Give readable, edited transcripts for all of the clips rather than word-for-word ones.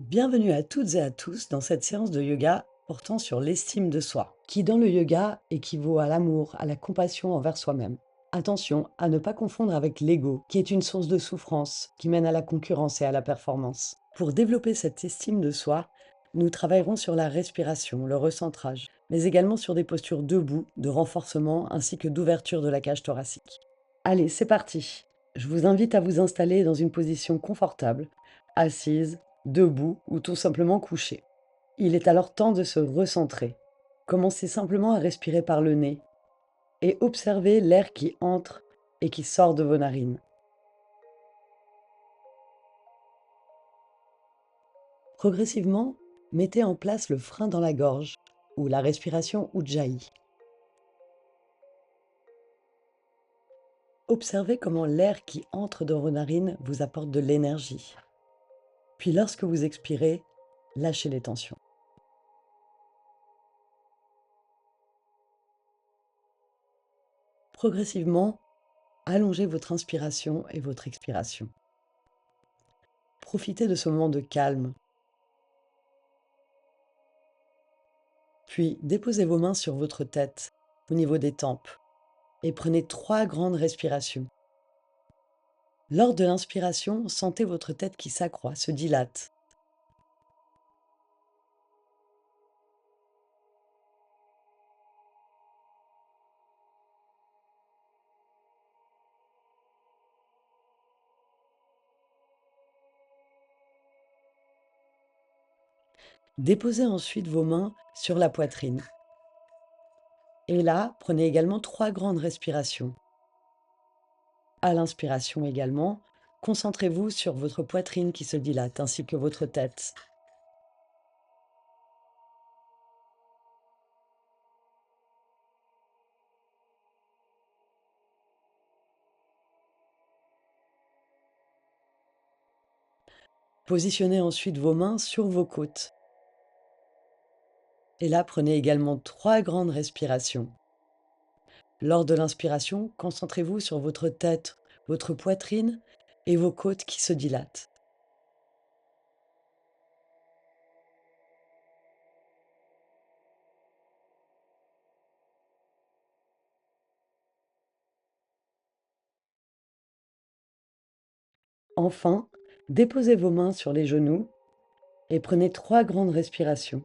Bienvenue à toutes et à tous dans cette séance de yoga portant sur l'estime de soi, qui dans le yoga équivaut à l'amour, à la compassion envers soi-même. Attention à ne pas confondre avec l'ego, qui est une source de souffrance, qui mène à la concurrence et à la performance. Pour développer cette estime de soi, nous travaillerons sur la respiration, le recentrage, mais également sur des postures debout, de renforcement ainsi que d'ouverture de la cage thoracique. Allez, c'est parti. Je vous invite à vous installer dans une position confortable, assise, debout ou tout simplement couché. Il est alors temps de se recentrer. Commencez simplement à respirer par le nez et observez l'air qui entre et qui sort de vos narines. Progressivement, mettez en place le frein dans la gorge ou la respiration Ujjayi. Observez comment l'air qui entre dans vos narines vous apporte de l'énergie. Puis lorsque vous expirez, lâchez les tensions. Progressivement, allongez votre inspiration et votre expiration. Profitez de ce moment de calme. Puis déposez vos mains sur votre tête, au niveau des tempes, et prenez 3 grandes respirations. Lors de l'inspiration, sentez votre tête qui s'accroît, se dilate. Déposez ensuite vos mains sur la poitrine. Et là, prenez également 3 grandes respirations. À l'inspiration également, concentrez-vous sur votre poitrine qui se dilate, ainsi que votre tête. Positionnez ensuite vos mains sur vos côtes. Et là, prenez également 3 grandes respirations. Lors de l'inspiration, concentrez-vous sur votre tête, votre poitrine et vos côtes qui se dilatent. Enfin, déposez vos mains sur les genoux et prenez 3 grandes respirations.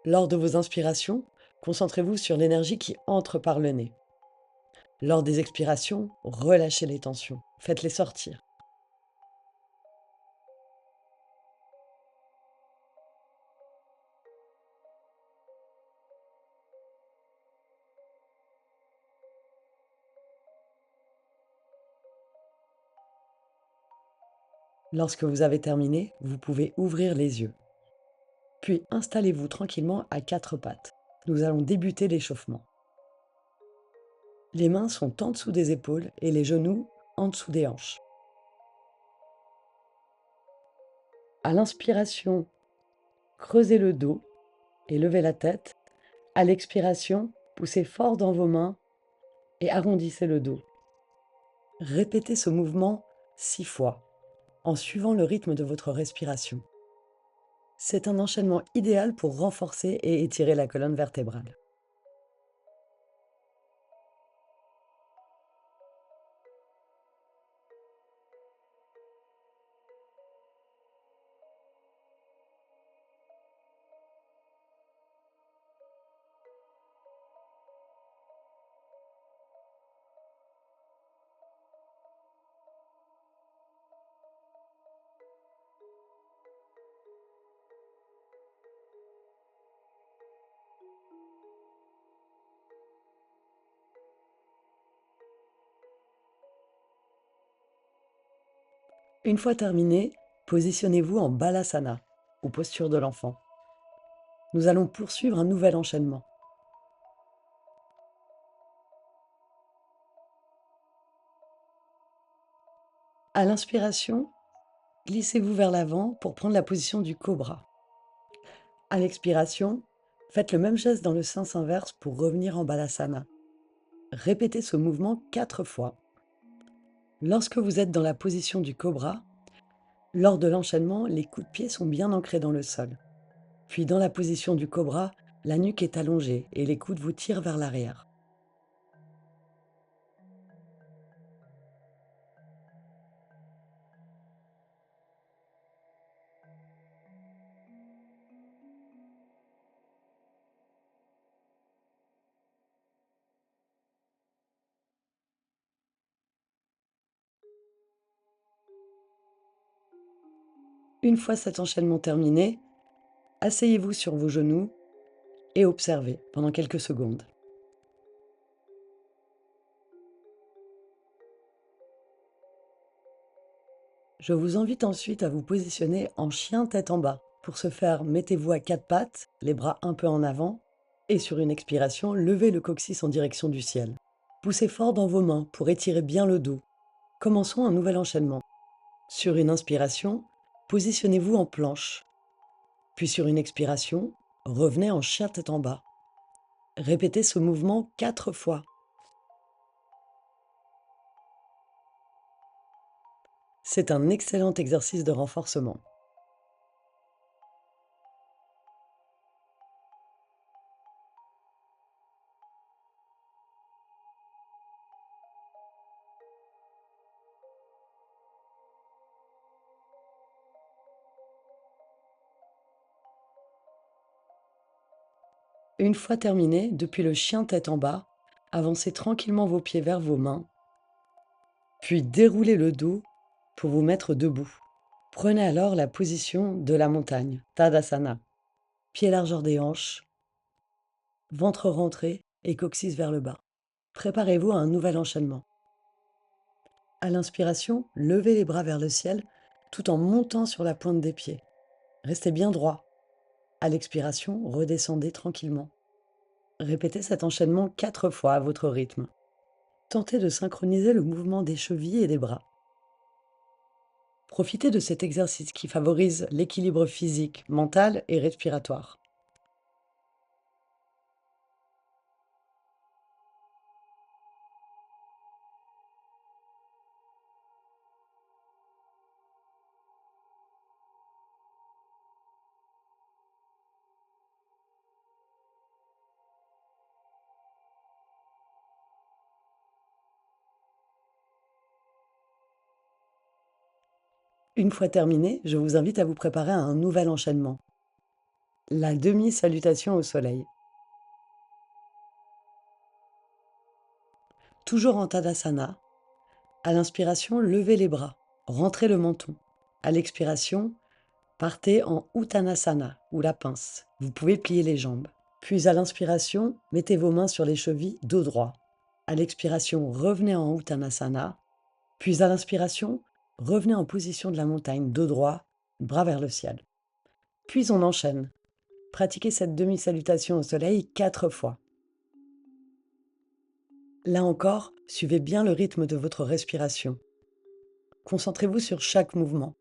Lors de vos inspirations, concentrez-vous sur l'énergie qui entre par le nez. Lors des expirations, relâchez les tensions, faites-les sortir. Lorsque vous avez terminé, vous pouvez ouvrir les yeux. Puis installez-vous tranquillement à 4 pattes. Nous allons débuter l'échauffement. Les mains sont en dessous des épaules et les genoux en dessous des hanches. À l'inspiration, creusez le dos et levez la tête. À l'expiration, poussez fort dans vos mains et arrondissez le dos. Répétez ce mouvement 6 fois, en suivant le rythme de votre respiration. C'est un enchaînement idéal pour renforcer et étirer la colonne vertébrale. Une fois terminé, positionnez-vous en Balasana, ou posture de l'enfant. Nous allons poursuivre un nouvel enchaînement. À l'inspiration, glissez-vous vers l'avant pour prendre la position du cobra. À l'expiration, faites le même geste dans le sens inverse pour revenir en Balasana. Répétez ce mouvement 4 fois. Lorsque vous êtes dans la position du cobra, Lors de l'enchaînement, les coups de pied sont bien ancrés dans le sol. Puis dans la position du cobra, la nuque est allongée et les coudes vous tirent vers l'arrière. Une fois cet enchaînement terminé, asseyez-vous sur vos genoux et observez pendant quelques secondes. Je vous invite ensuite à vous positionner en chien tête en bas. Pour ce faire, mettez-vous à quatre pattes, les bras un peu en avant, et sur une expiration, levez le coccyx en direction du ciel. Poussez fort dans vos mains pour étirer bien le dos. Commençons un nouvel enchaînement. Sur une inspiration, positionnez-vous en planche. Puis sur une expiration, revenez en chien tête en bas. Répétez ce mouvement 4 fois. C'est un excellent exercice de renforcement. Une fois terminé, depuis le chien tête en bas, avancez tranquillement vos pieds vers vos mains, puis déroulez le dos pour vous mettre debout. Prenez alors la position de la montagne, Tadasana. Pieds largeur des hanches, ventre rentré et coccyx vers le bas. Préparez-vous à un nouvel enchaînement. À l'inspiration, levez les bras vers le ciel tout en montant sur la pointe des pieds. Restez bien droit. À l'expiration, redescendez tranquillement. Répétez cet enchaînement 4 fois à votre rythme. Tentez de synchroniser le mouvement des chevilles et des bras. Profitez de cet exercice qui favorise l'équilibre physique, mental et respiratoire. Une fois terminé, je vous invite à vous préparer à un nouvel enchaînement. La demi-salutation au soleil. Toujours en Tadasana. À l'inspiration, levez les bras, rentrez le menton. À l'expiration, partez en Uttanasana ou la pince. Vous pouvez plier les jambes. Puis à l'inspiration, mettez vos mains sur les chevilles, dos droit. À l'expiration, revenez en Uttanasana. Puis à l'inspiration, revenez en position de la montagne, dos droit, bras vers le ciel. Puis on enchaîne. Pratiquez cette demi-salutation au soleil 4 fois. Là encore, suivez bien le rythme de votre respiration. Concentrez-vous sur chaque mouvement.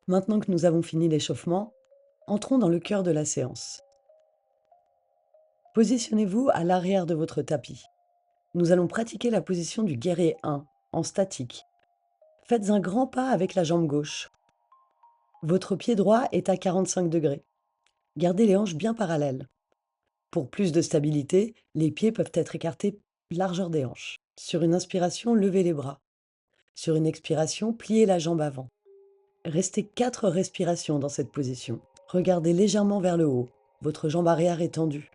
Maintenant que nous avons fini l'échauffement, entrons dans le cœur de la séance. Positionnez-vous à l'arrière de votre tapis. Nous allons pratiquer la position du guerrier 1, en statique. Faites un grand pas avec la jambe gauche. Votre pied droit est à 45 degrés. Gardez les hanches bien parallèles. Pour plus de stabilité, les pieds peuvent être écartés largeur des hanches. Sur une inspiration, levez les bras. Sur une expiration, pliez la jambe avant. Restez 4 respirations dans cette position. Regardez légèrement vers le haut. Votre jambe arrière est tendue.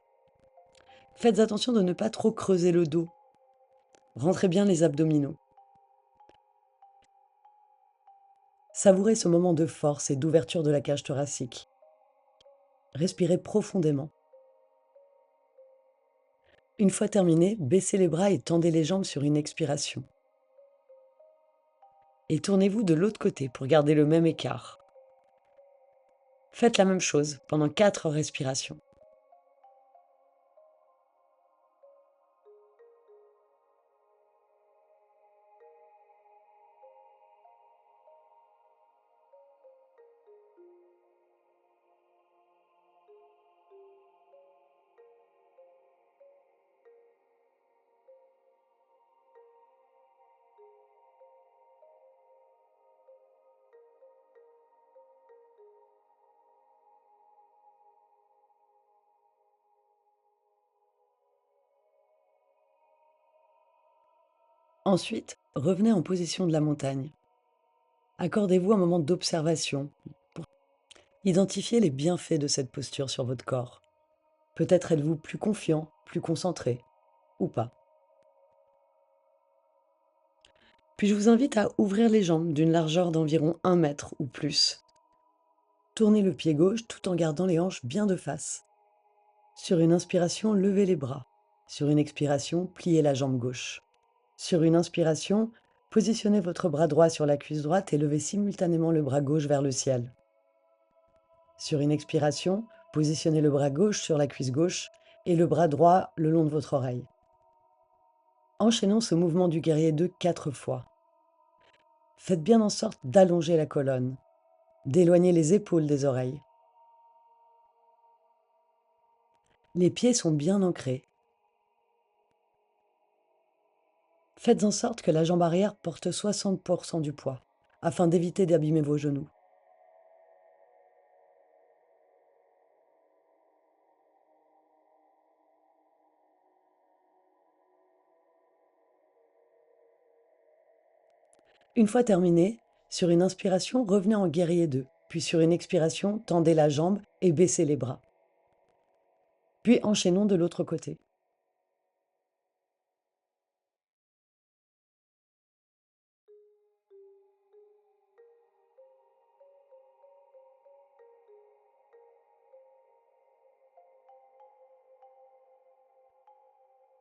Faites attention de ne pas trop creuser le dos. Rentrez bien les abdominaux. Savourez ce moment de force et d'ouverture de la cage thoracique. Respirez profondément. Une fois terminé, baissez les bras et tendez les jambes sur une expiration. Et tournez-vous de l'autre côté pour garder le même écart. Faites la même chose pendant 4 respirations. Ensuite, revenez en position de la montagne. Accordez-vous un moment d'observation pour identifier les bienfaits de cette posture sur votre corps. Peut-être êtes-vous plus confiant, plus concentré, ou pas. Puis je vous invite à ouvrir les jambes d'une largeur d'environ 1 mètre ou plus. Tournez le pied gauche tout en gardant les hanches bien de face. Sur une inspiration, levez les bras. Sur une expiration, pliez la jambe gauche. Sur une inspiration, positionnez votre bras droit sur la cuisse droite et levez simultanément le bras gauche vers le ciel. Sur une expiration, positionnez le bras gauche sur la cuisse gauche et le bras droit le long de votre oreille. Enchaînons ce mouvement du guerrier 2 4 fois. Faites bien en sorte d'allonger la colonne, d'éloigner les épaules des oreilles. Les pieds sont bien ancrés. Faites en sorte que la jambe arrière porte 60% du poids, afin d'éviter d'abîmer vos genoux. Une fois terminé, sur une inspiration, revenez en guerrier 2, puis sur une expiration, tendez la jambe et baissez les bras. Puis enchaînons de l'autre côté.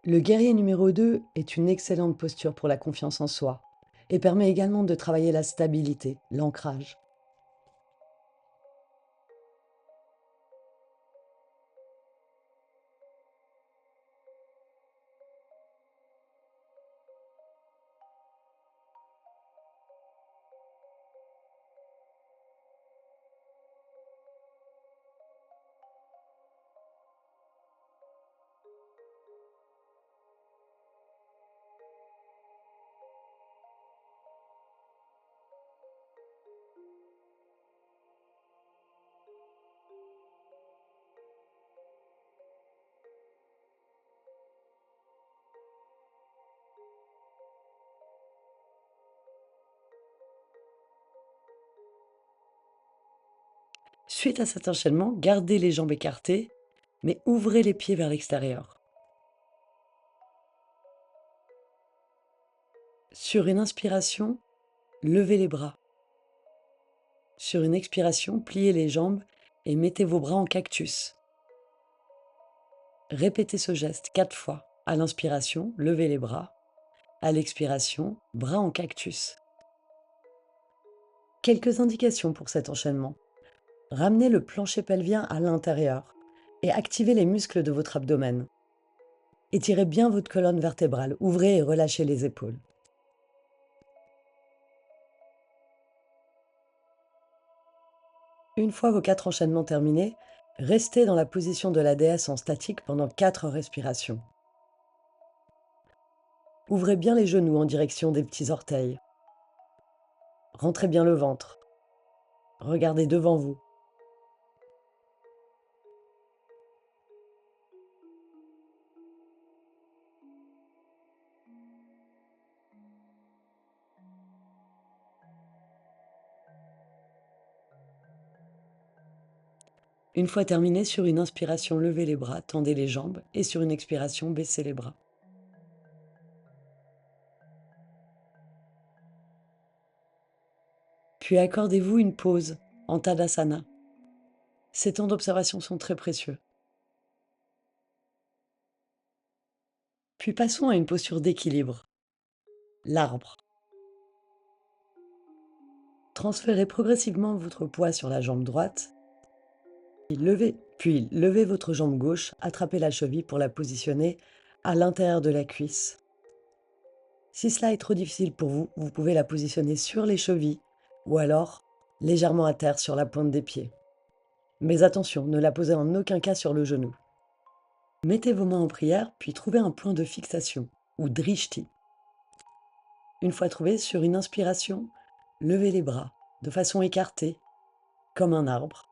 Le guerrier numéro 2 est une excellente posture pour la confiance en soi et permet également de travailler la stabilité, l'ancrage. Suite à cet enchaînement, gardez les jambes écartées, mais ouvrez les pieds vers l'extérieur. Sur une inspiration, levez les bras. Sur une expiration, pliez les jambes et mettez vos bras en cactus. Répétez ce geste 4 fois. À l'inspiration, levez les bras. À l'expiration, bras en cactus. Quelques indications pour cet enchaînement. Ramenez le plancher pelvien à l'intérieur et activez les muscles de votre abdomen. Étirez bien votre colonne vertébrale, ouvrez et relâchez les épaules. Une fois vos 4 enchaînements terminés, restez dans la position de la déesse en statique pendant 4 respirations. Ouvrez bien les genoux en direction des petits orteils. Rentrez bien le ventre. Regardez devant vous. Une fois terminé, sur une inspiration, levez les bras, tendez les jambes et sur une expiration, baissez les bras. Puis accordez-vous une pause en Tadasana. Ces temps d'observation sont très précieux. Puis passons à une posture d'équilibre, l'arbre. Transférez progressivement votre poids sur la jambe droite, puis levez votre jambe gauche, attrapez la cheville pour la positionner à l'intérieur de la cuisse. Si cela est trop difficile pour vous, vous pouvez la positionner sur les chevilles ou alors légèrement à terre sur la pointe des pieds. Mais attention, ne la posez en aucun cas sur le genou. Mettez vos mains en prière, puis trouvez un point de fixation, ou drishti. Une fois trouvé, sur une inspiration, levez les bras de façon écartée, comme un arbre,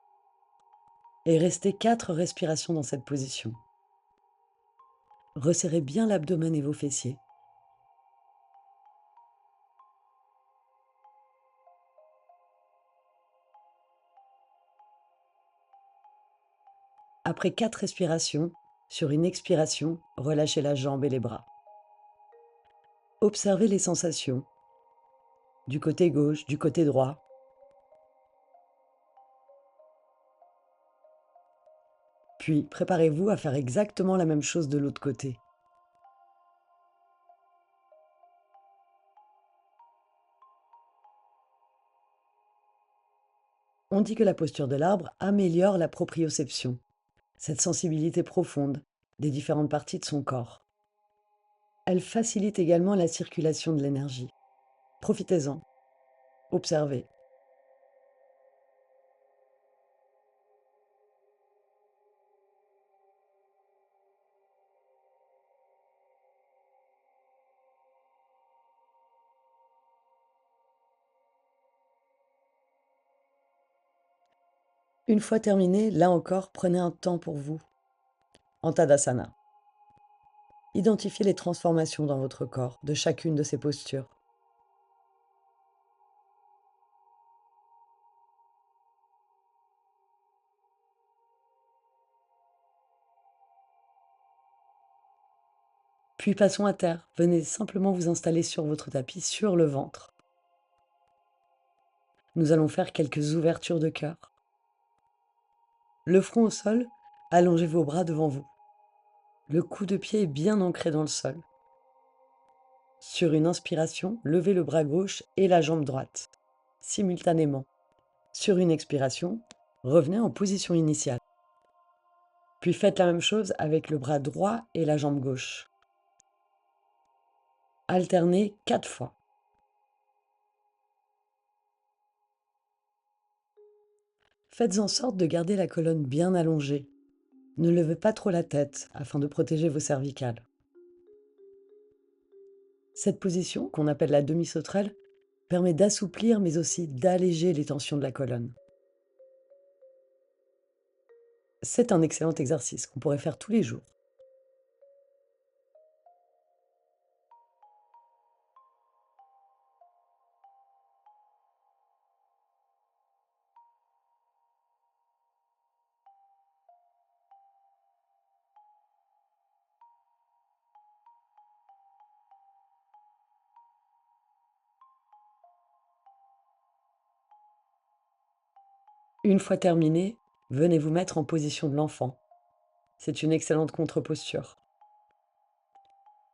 et restez 4 respirations dans cette position. Resserrez bien l'abdomen et vos fessiers. Après 4 respirations, sur une expiration, relâchez la jambe et les bras. Observez les sensations du côté gauche, du côté droit. Puis préparez-vous à faire exactement la même chose de l'autre côté. On dit que la posture de l'arbre améliore la proprioception, cette sensibilité profonde des différentes parties de son corps. Elle facilite également la circulation de l'énergie. Profitez-en, observez. Une fois terminé, là encore, prenez un temps pour vous, en Tadasana. Identifiez les transformations dans votre corps de chacune de ces postures. Puis passons à terre. Venez simplement vous installer sur votre tapis, sur le ventre. Nous allons faire quelques ouvertures de cœur. Le front au sol, allongez vos bras devant vous. Le coup de pied est bien ancré dans le sol. Sur une inspiration, levez le bras gauche et la jambe droite, simultanément. Sur une expiration, revenez en position initiale. Puis faites la même chose avec le bras droit et la jambe gauche. Alternez 4 fois. Faites en sorte de garder la colonne bien allongée. Ne levez pas trop la tête afin de protéger vos cervicales. Cette position, qu'on appelle la demi-sauterelle, permet d'assouplir mais aussi d'alléger les tensions de la colonne. C'est un excellent exercice qu'on pourrait faire tous les jours. Une fois terminé, venez vous mettre en position de l'enfant. C'est une excellente contre-posture.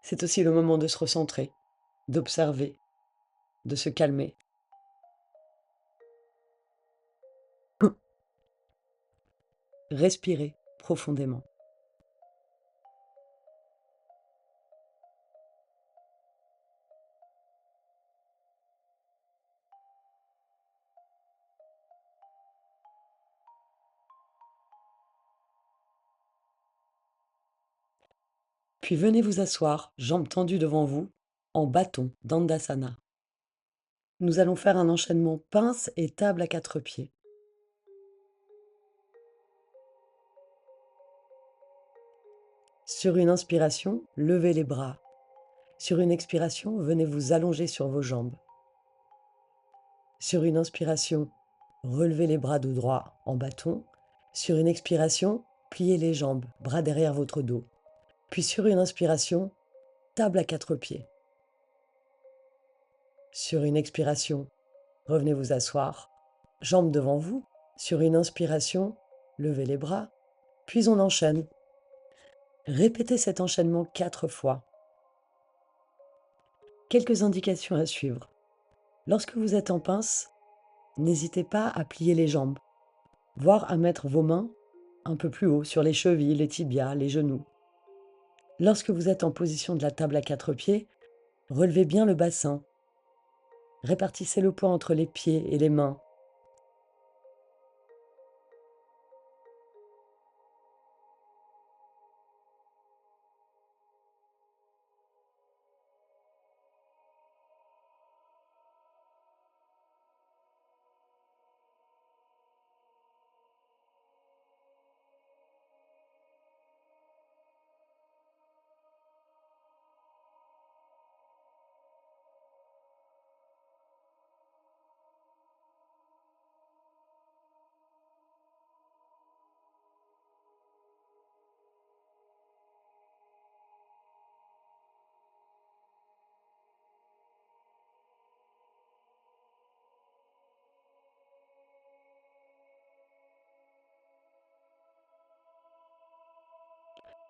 C'est aussi le moment de se recentrer, d'observer, de se calmer. Respirez profondément. Puis venez vous asseoir, jambes tendues devant vous, en bâton, Dandasana. Nous allons faire un enchaînement pince et table à 4 pieds. Sur une inspiration, levez les bras. Sur une expiration, venez vous allonger sur vos jambes. Sur une inspiration, relevez les bras de droit en bâton. Sur une expiration, pliez les jambes, bras derrière votre dos. Puis sur une inspiration, table à 4 pieds. Sur une expiration, Revenez vous asseoir, jambes devant vous. Sur une inspiration, levez les bras, puis on enchaîne. Répétez cet enchaînement 4 fois. Quelques indications à suivre. Lorsque vous êtes en pince, n'hésitez pas à plier les jambes, voire à mettre vos mains un peu plus haut sur les chevilles, les tibias, les genoux. Lorsque vous êtes en position de la table à 4 pieds, relevez bien le bassin. Répartissez le poids entre les pieds et les mains.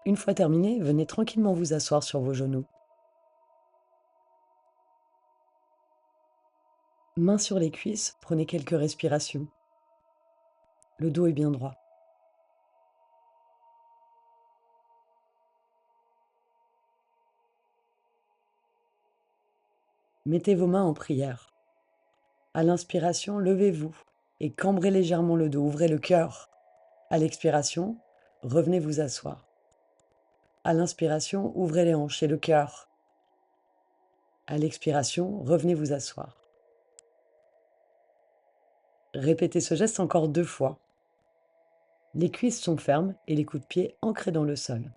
Une fois terminé, venez tranquillement vous asseoir sur vos genoux. Mains sur les cuisses, prenez quelques respirations. Le dos est bien droit. Mettez vos mains en prière. À l'inspiration, levez-vous et cambrez légèrement le dos, ouvrez le cœur. À l'expiration, revenez vous asseoir. À l'inspiration, ouvrez les hanches et le cœur. À l'expiration, revenez vous asseoir. Répétez ce geste encore 2 fois. Les cuisses sont fermes et les coups de pied ancrés dans le sol.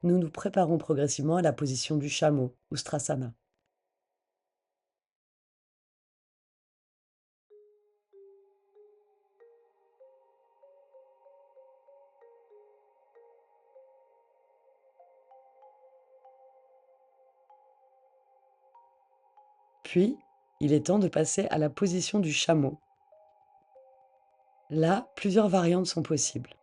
Nous nous préparons progressivement à la position du chameau, ou Strasana. Puis, il est temps de passer à la position du chameau. Là, plusieurs variantes sont possibles.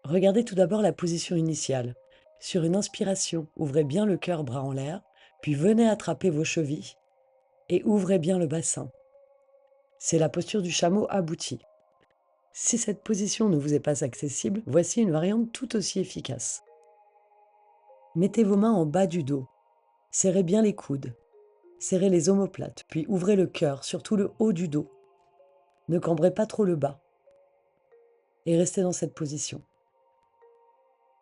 Regardez tout d'abord la position initiale. Sur une inspiration, ouvrez bien le cœur, bras en l'air, puis venez attraper vos chevilles et ouvrez bien le bassin. C'est la posture du chameau abouti. Si cette position ne vous est pas accessible, voici une variante tout aussi efficace. Mettez vos mains en bas du dos, serrez bien les coudes, serrez les omoplates, puis ouvrez le cœur, surtout le haut du dos. Ne cambrez pas trop le bas et restez dans cette position.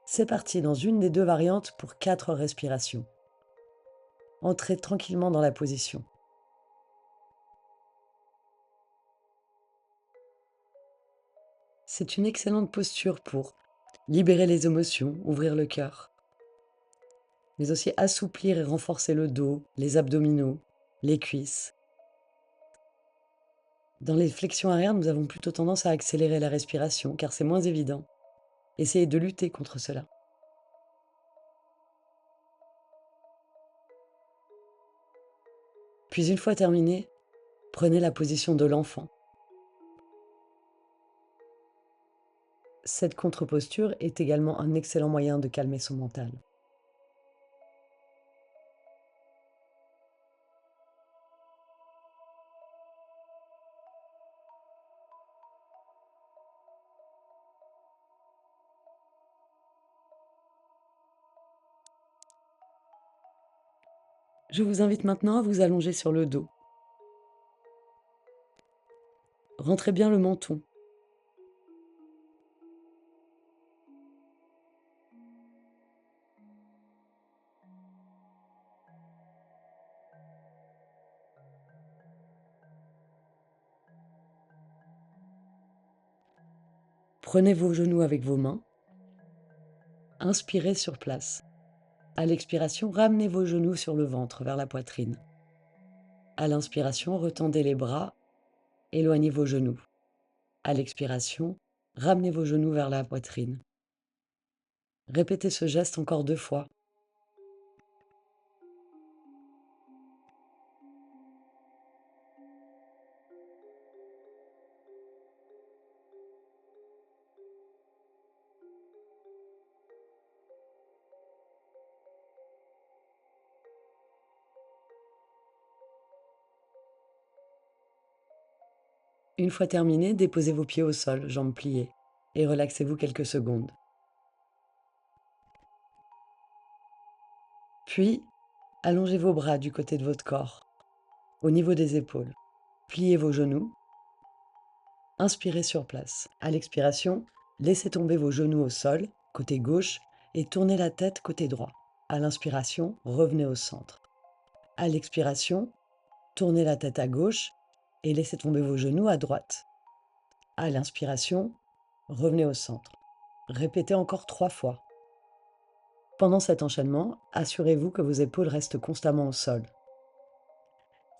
C'est parti dans une des 2 variantes pour 4 respirations. Entrez tranquillement dans la position. C'est une excellente posture pour libérer les émotions, ouvrir le cœur, mais aussi assouplir et renforcer le dos, les abdominaux, les cuisses. Dans les flexions arrière, nous avons plutôt tendance à accélérer la respiration car c'est moins évident. Essayez de lutter contre cela. Puis une fois terminé, prenez la position de l'enfant. Cette contre-posture est également un excellent moyen de calmer son mental. Je vous invite maintenant à vous allonger sur le dos. Rentrez bien le menton. Prenez vos genoux avec vos mains. Inspirez sur place. À l'expiration, ramenez vos genoux sur le ventre, vers la poitrine. À l'inspiration, retendez les bras, éloignez vos genoux. À l'expiration, ramenez vos genoux vers la poitrine. Répétez ce geste encore 2 fois. Une fois terminé, déposez vos pieds au sol, jambes pliées, et relaxez-vous quelques secondes. Puis, allongez vos bras du côté de votre corps, au niveau des épaules. Pliez vos genoux. Inspirez sur place. À l'expiration, laissez tomber vos genoux au sol, côté gauche, et tournez la tête côté droit. À l'inspiration, revenez au centre. À l'expiration, tournez la tête à gauche et laissez tomber vos genoux à droite. À l'inspiration, revenez au centre. Répétez encore 3 fois. Pendant cet enchaînement, assurez-vous que vos épaules restent constamment au sol.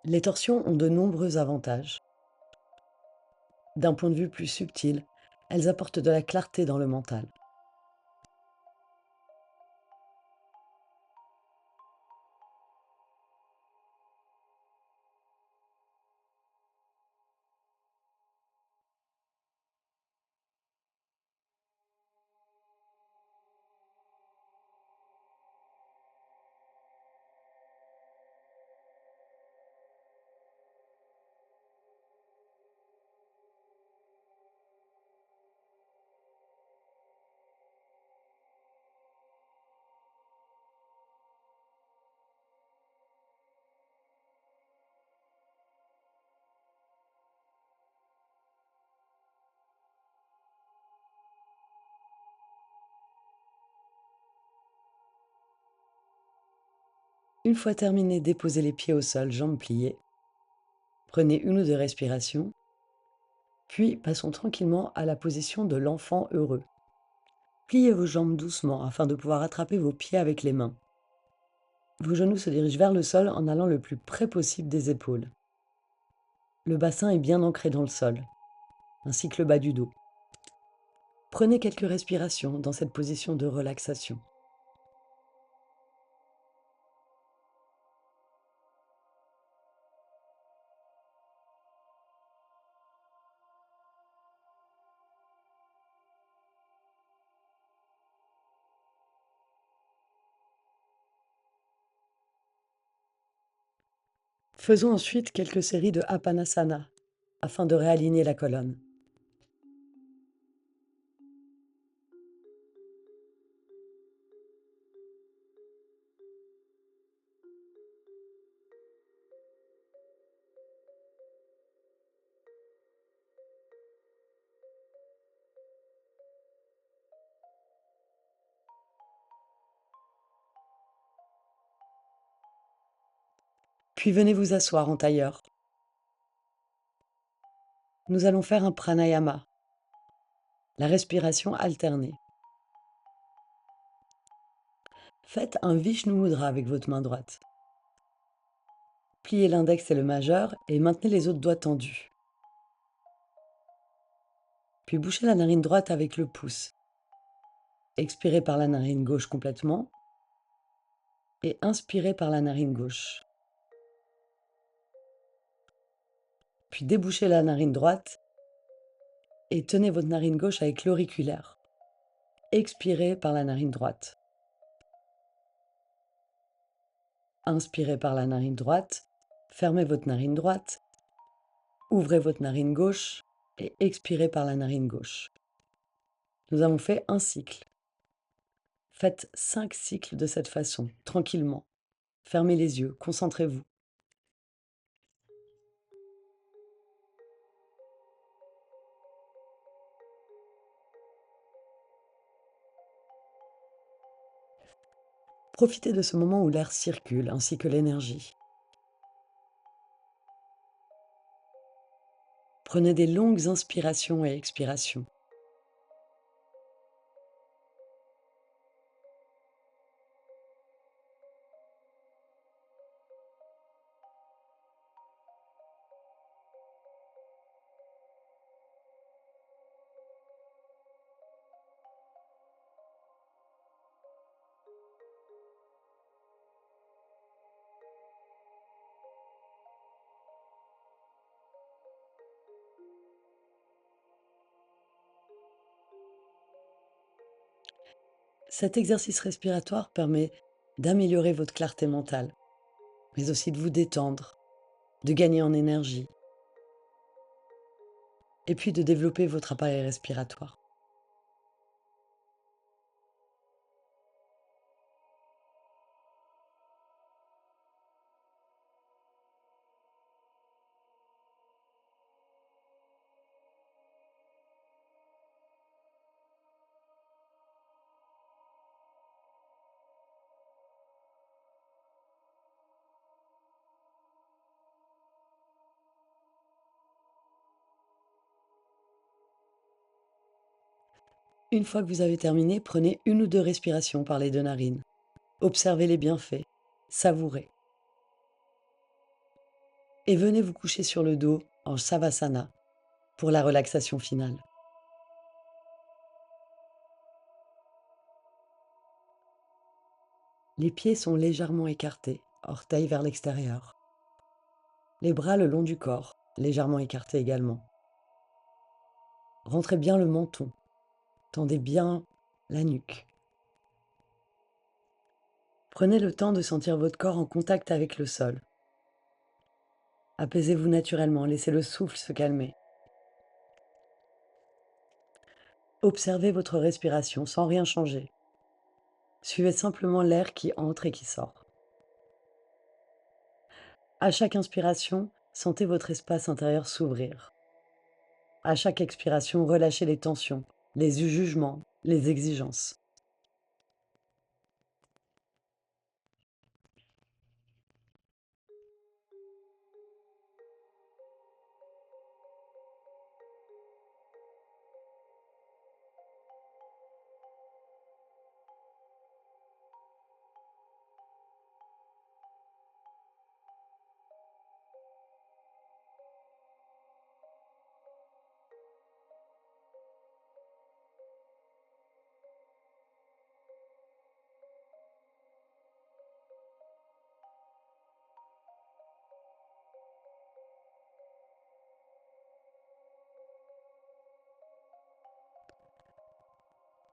Les torsions ont de nombreux avantages. D'un point de vue plus subtil, elles apportent de la clarté dans le mental. Une fois terminé, déposez les pieds au sol, jambes pliées. Prenez 1 ou 2 respirations, puis passons tranquillement à la position de l'enfant heureux. Pliez vos jambes doucement afin de pouvoir attraper vos pieds avec les mains. Vos genoux se dirigent vers le sol en allant le plus près possible des épaules. Le bassin est bien ancré dans le sol, ainsi que le bas du dos. Prenez quelques respirations dans cette position de relaxation. Faisons ensuite quelques séries de Apanasana afin de réaligner la colonne. Puis venez vous asseoir en tailleur. Nous allons faire un pranayama, la respiration alternée. Faites un Vishnu Mudra avec votre main droite. Pliez l'index et le majeur et maintenez les autres doigts tendus. Puis bouchez la narine droite avec le pouce. Expirez par la narine gauche complètement et inspirez par la narine gauche. Puis débouchez la narine droite et tenez votre narine gauche avec l'auriculaire. Expirez par la narine droite. Inspirez par la narine droite, fermez votre narine droite, ouvrez votre narine gauche et expirez par la narine gauche. Nous avons fait un cycle. Faites 5 cycles de cette façon, tranquillement. Fermez les yeux, concentrez-vous. Profitez de ce moment où l'air circule ainsi que l'énergie. Prenez des longues inspirations et expirations. Cet exercice respiratoire permet d'améliorer votre clarté mentale, mais aussi de vous détendre, de gagner en énergie. et puis de développer votre appareil respiratoire. Une fois que vous avez terminé, prenez une ou deux respirations par les deux narines. Observez les bienfaits, savourez. Et venez vous coucher sur le dos en Savasana pour la relaxation finale. Les pieds sont légèrement écartés, orteils vers l'extérieur. Les bras le long du corps, légèrement écartés également. Rentrez bien le menton, tendez bien la nuque. Prenez le temps de sentir votre corps en contact avec le sol. Apaisez-vous naturellement, laissez le souffle se calmer. Observez votre respiration sans rien changer. Suivez simplement l'air qui entre et qui sort. À chaque inspiration, sentez votre espace intérieur s'ouvrir. À chaque expiration, relâchez les tensions, les jugements, les exigences.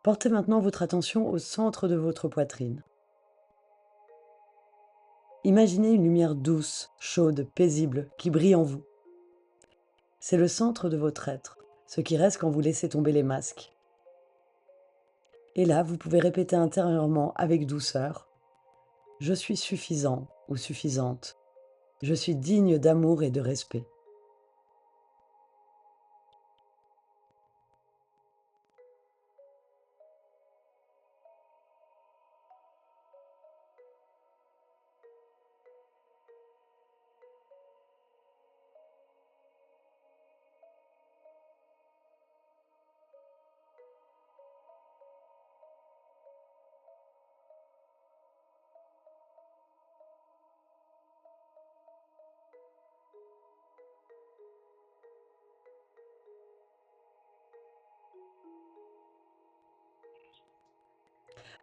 Portez maintenant votre attention au centre de votre poitrine. Imaginez une lumière douce, chaude, paisible, qui brille en vous. C'est le centre de votre être, ce qui reste quand vous laissez tomber les masques. Et là, vous pouvez répéter intérieurement avec douceur: je suis suffisant ou suffisante. Je suis digne d'amour et de respect.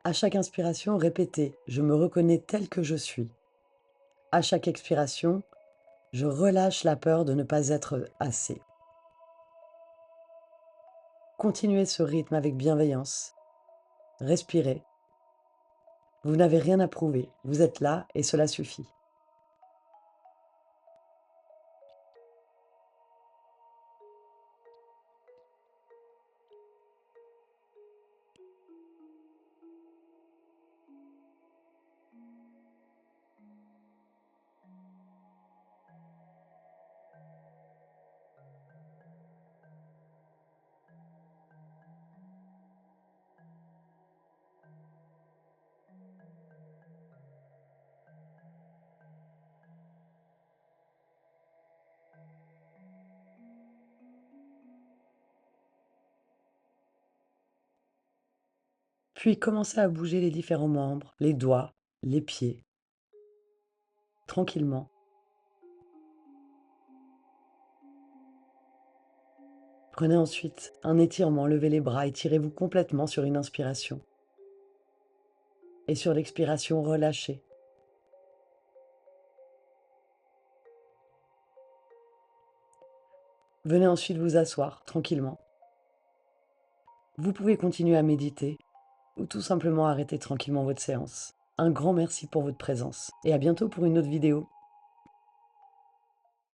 À chaque inspiration, répétez: je me reconnais tel que je suis. À chaque expiration, je relâche la peur de ne pas être assez. Continuez ce rythme avec bienveillance. Respirez. Vous n'avez rien à prouver. Vous êtes là et cela suffit. Puis commencez à bouger les différents membres, les doigts, les pieds, tranquillement. Prenez ensuite un étirement, levez les bras, étirez-vous complètement sur une inspiration. Et sur l'expiration, relâchez. Venez ensuite vous asseoir tranquillement. Vous pouvez continuer à méditer ou tout simplement arrêter tranquillement votre séance. Un grand merci pour votre présence et à bientôt pour une autre vidéo.